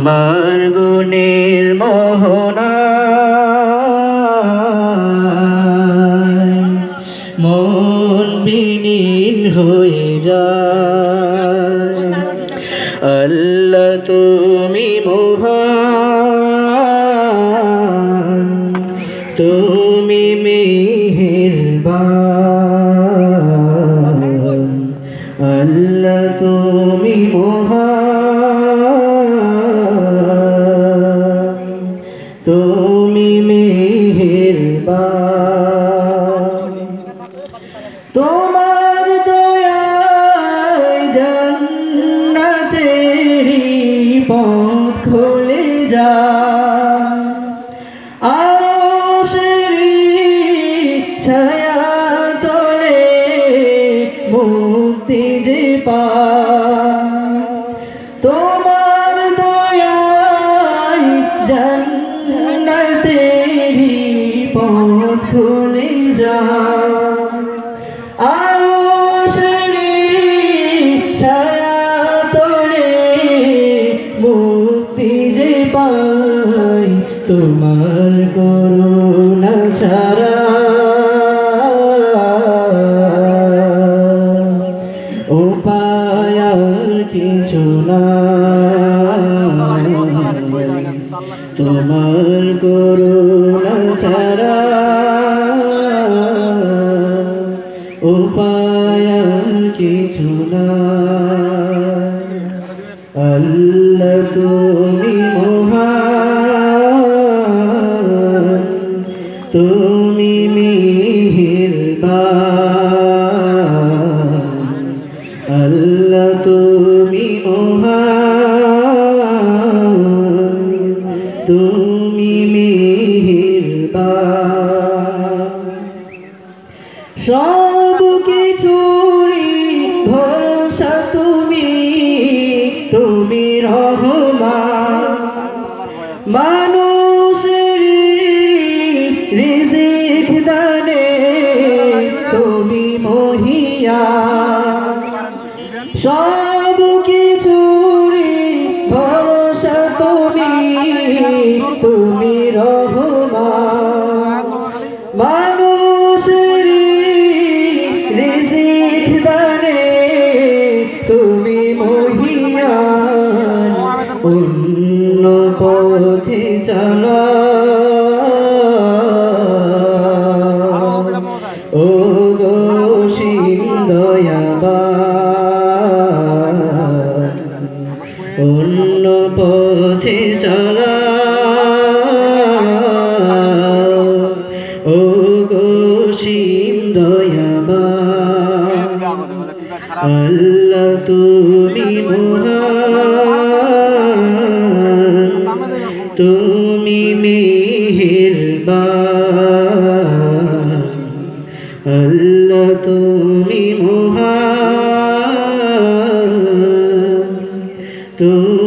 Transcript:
তোমার গুণের মোহনায় মন বিলীন হয়ে যায়। আল্লাহ তুমি মহান, তুমি মেহেরবান। আল্লাহ তুমি মহান, তুমি মেহেরবান। তোমার দয়ায় জান্নাতেরই পথ খুলে যায়। আরশেরই ছায়া তলে মুক্তি যে পায়। তোমার দয়ায় জান্নাতেরই পথ খুলে যায়। আরশেরই ছায়া তলে মুক্তি যে পাই। তোমার করুণা ছাড়া উপায় আর কিছু নাই। তোমার করুণা ছাড়া উপায় আর কিছু নাই। আল্লাহ তুমি মহান, তুমি মেহেরবান। আল্লাহ তুমি মহান, তুমি মেহেরবান। সব কিছুরই ভরসা তুমি, তুমি রহমান। মানুষেরই রিজিক দানে তুমি মহিয়ান। সব কিছুরই ভরসা তুমি, তুমি রহমান। মানুষেরই রিজিক দানে তুমি মহিয়ান। অন্য পথে চলা ও গো অসীম দয়াবান। অন্য পথে চলা ও গো অসীম দয়াবান। আল্লাহ তুমি মহান, তুমি মেহেরবান। আল্লাহ তুমি মহান, তুমি